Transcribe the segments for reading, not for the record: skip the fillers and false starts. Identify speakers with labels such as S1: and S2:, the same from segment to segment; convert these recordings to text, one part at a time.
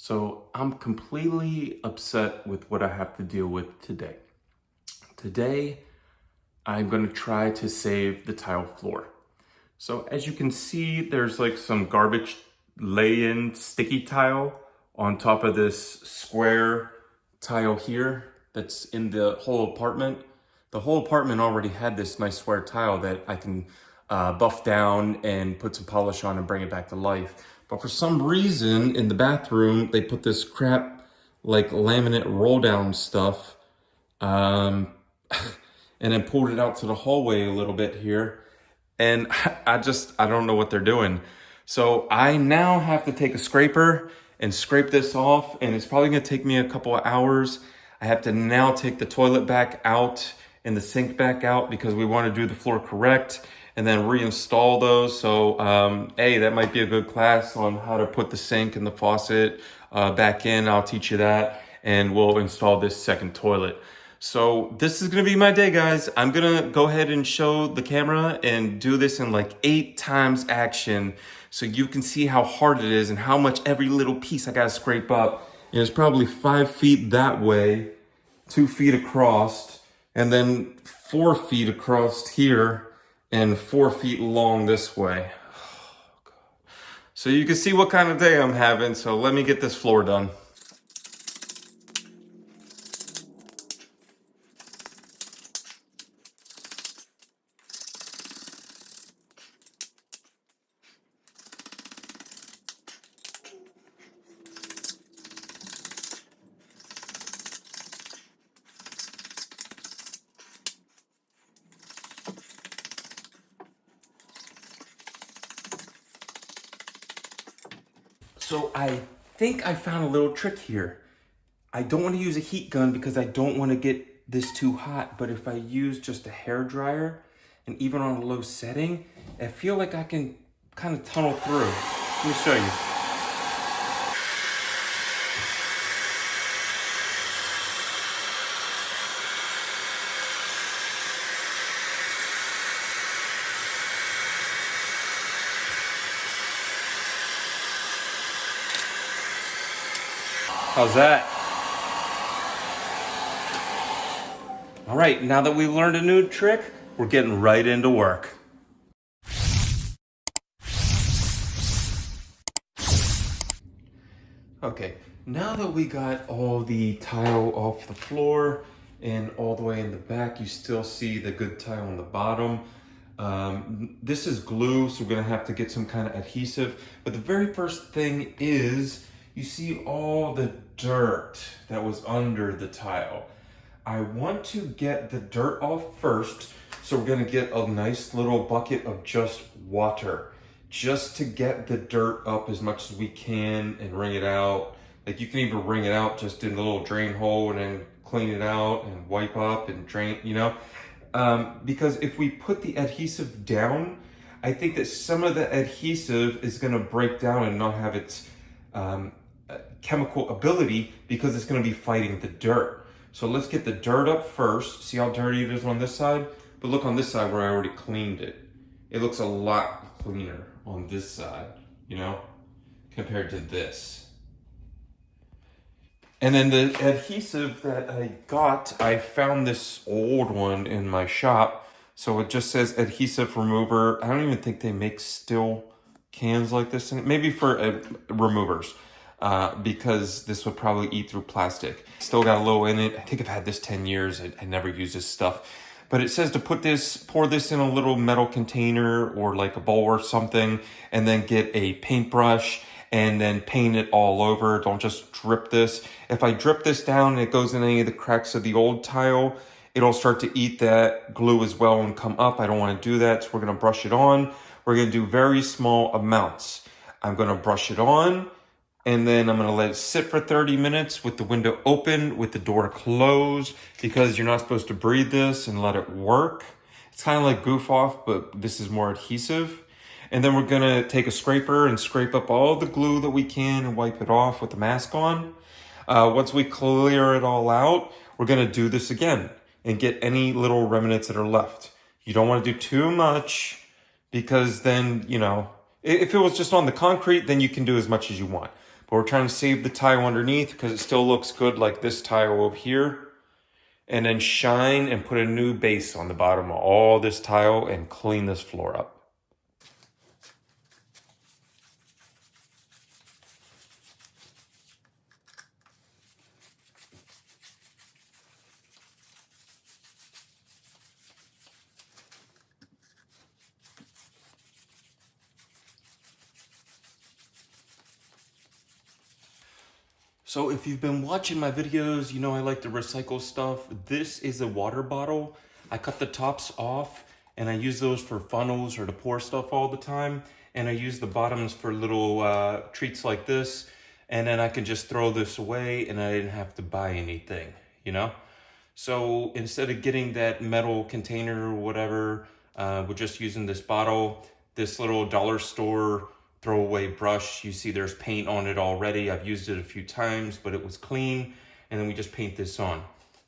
S1: So I'm completely upset with what I have to deal with today. Today, I'm going to try to save the tile floor. So as you can see, there's like some garbage lay-in sticky tile on top of this square tile here that's in the whole apartment. The whole apartment already had this nice square tile that I can buff down and put some polish on and bring it back to life. But for some reason in the bathroom, they put this crap like laminate roll down stuff and then pulled it out to the hallway a little bit here. And I don't know what they're doing. So I now have to take a scraper and scrape this off, and it's probably gonna take me a couple of hours. I have to now take the toilet back out and the sink back out because we wanna do the floor correct and then reinstall those. So, hey, that might be a good class on how to put the sink and the faucet back in. I'll teach you that, and we'll install this second toilet. So this is gonna be my day, guys. I'm gonna go ahead and show the camera and do this in like 8 times action so you can see how hard it is and how much every little piece I gotta scrape up. And it's probably 5 feet that way, 2 feet across, and then 4 feet across here and 4 feet long this way. So you can see what kind of day I'm having. So let me get this floor done. So I think I found a little trick here. I don't want to use a heat gun because I don't want to get this too hot, but if I use just a hair dryer and even on a low setting, I feel like I can kind of tunnel through. Let me show you. How's that? All right, now that we learned a new trick, we're getting right into work. Okay, now that we got all the tile off the floor and all the way in the back, you still see the good tile on the bottom. This is glue, so we're gonna have to get some kind of adhesive. But the very first thing is, you see all the dirt that was under the tile. I want to get the dirt off first, so we're gonna get a nice little bucket of just water, just to get the dirt up as much as we can and wring it out. Like you can even wring it out just in the little drain hole and then clean it out and wipe up and drain, you know? Because if we put the adhesive down, I think that some of the adhesive is gonna break down and not have its chemical ability because it's gonna be fighting the dirt. So let's get the dirt up first. See how dirty it is on this side? But look on this side where I already cleaned it. It looks a lot cleaner on this side, you know, compared to this. And then the adhesive that I got, I found this old one in my shop. So it just says adhesive remover. I don't even think they make still cans like this. Maybe for removers. Because this would probably eat through plastic. Still got a little in it. I think I've had this 10 years. I never use this stuff. But it says to pour this in a little metal container or like a bowl or something, and then get a paintbrush and then paint it all over. Don't just drip this. If I drip this down and it goes in any of the cracks of the old tile, it'll start to eat that glue as well and come up. I don't want to do that, so we're going to brush it on. We're going to do very small amounts. I'm going to brush it on, and then I'm gonna let it sit for 30 minutes with the window open, with the door closed, because you're not supposed to breathe this and let it work. It's kind of like goof off, but this is more adhesive. And then we're gonna take a scraper and scrape up all the glue that we can and wipe it off with the mask on. Once we clear it all out, we're gonna do this again and get any little remnants that are left. You don't wanna do too much because then, you know, if it was just on the concrete, then you can do as much as you want. But we're trying to save the tile underneath because it still looks good like this tile over here. And then shine and put a new base on the bottom of all this tile and clean this floor up. So if you've been watching my videos, you know I like to recycle stuff. This is a water bottle. I cut the tops off and I use those for funnels or to pour stuff all the time. And I use the bottoms for little treats like this. And then I can just throw this away and I didn't have to buy anything, you know? So instead of getting that metal container or whatever, we're just using this bottle, this little dollar store throwaway brush. You see there's paint on it already. I've used it a few times, but it was clean. And then we just paint this on.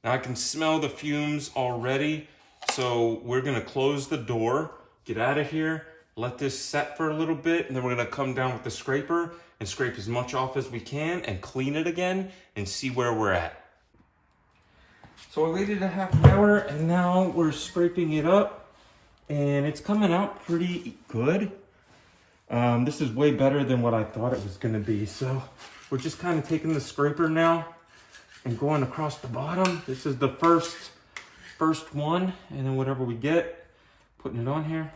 S1: Now I can smell the fumes already. So we're gonna close the door, get out of here, let this set for a little bit, and then we're gonna come down with the scraper and scrape as much off as we can and clean it again and see where we're at. So I waited a half an hour and now we're scraping it up and it's coming out pretty good. This is way better than what I thought it was gonna be. So we're just kind of taking the scraper now and going across the bottom. This is the first one, and then whatever we get, putting it on here.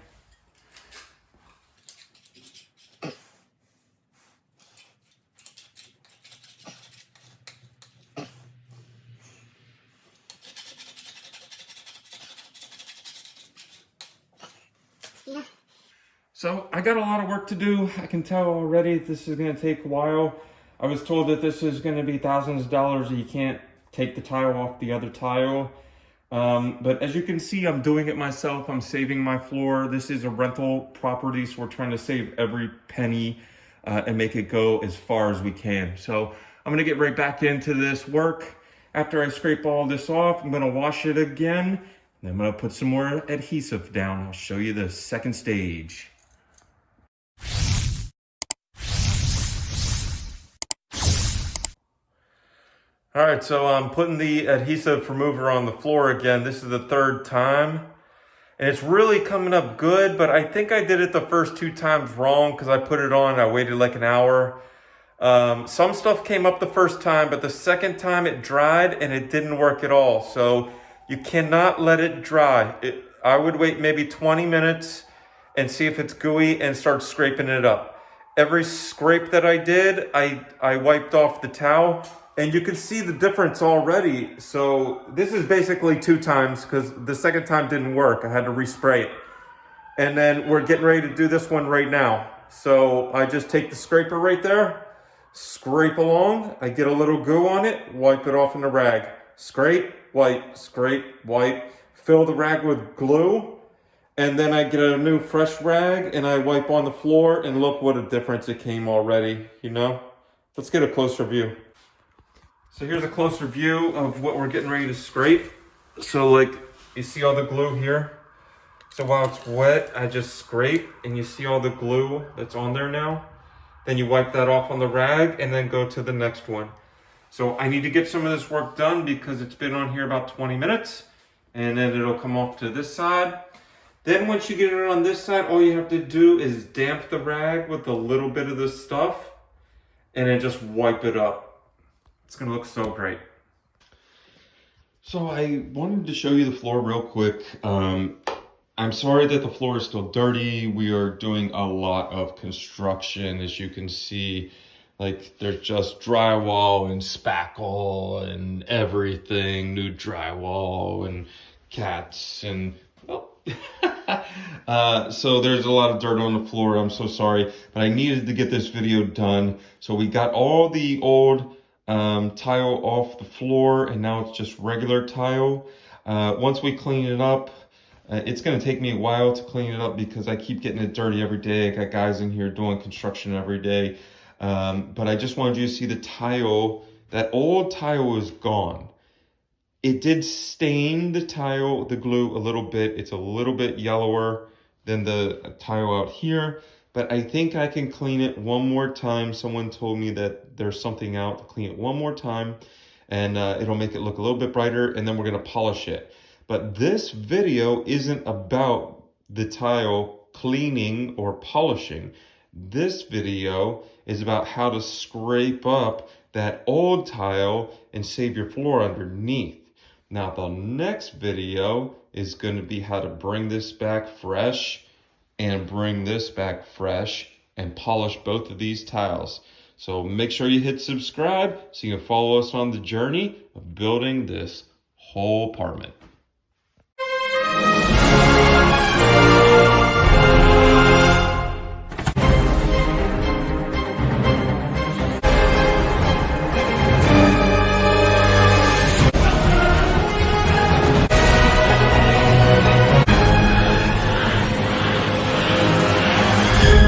S1: So I got a lot of work to do. I can tell already this is going to take a while. I was told that this is going to be thousands of dollars and you can't take the tile off the other tile. But as you can see, I'm doing it myself. I'm saving my floor. This is a rental property, so we're trying to save every penny and make it go as far as we can. So I'm going to get right back into this work. After I scrape all this off, I'm going to wash it again. And I'm going to put some more adhesive down. I'll show you the second stage. All right, so I'm putting the adhesive remover on the floor again. This is the third time. And it's really coming up good, but I think I did it the first 2 times wrong because I put it on and I waited like an hour. Some stuff came up the first time, but the second time it dried and it didn't work at all. So you cannot let it dry. I would wait maybe 20 minutes and see if it's gooey and start scraping it up. Every scrape that I did, I wiped off the towel. And you can see the difference already. So this is basically 2 times because the second time didn't work. I had to respray it. And then we're getting ready to do this one right now. So I just take the scraper right there, scrape along. I get a little goo on it, wipe it off in the rag. Scrape, wipe, fill the rag with glue. And then I get a new fresh rag and I wipe on the floor and look what a difference it came already, you know? Let's get a closer view. So here's a closer view of what we're getting ready to scrape. So like, you see all the glue here? So while it's wet, I just scrape and you see all the glue that's on there now. Then you wipe that off on the rag and then go to the next one. So I need to get some of this work done because it's been on here about 20 minutes and then it'll come off to this side. Then once you get it on this side, all you have to do is damp the rag with a little bit of this stuff and then just wipe it up. It's gonna look so great. So I wanted to show you the floor real quick. I'm sorry that the floor is still dirty. We are doing a lot of construction, as you can see. Like there's just drywall and spackle and everything, new drywall and cats and so there's a lot of dirt on the floor. I'm so sorry, but I needed to get this video done. So we got all the old tile off the floor and now it's just regular tile. Once we clean it up, it's going to take me a while to clean it up because I keep getting it dirty every day. I got guys in here doing construction every day. But I just wanted you to see the tile. That old tile is gone. It did stain the tile, the glue a little bit. It's a little bit yellower than the tile out here,
S2: but I think I can clean it one more time. Someone told me that there's something out to clean it one more time, and it'll make it look a little bit brighter, and then we're gonna polish it. But this video isn't about the tile cleaning or polishing. This video is about how to scrape up that old tile and save your floor underneath. Now the next video is going to be how to bring this back fresh and bring this back fresh and polish both of these tiles. So make sure you hit subscribe so you can follow us on the journey of building this whole apartment.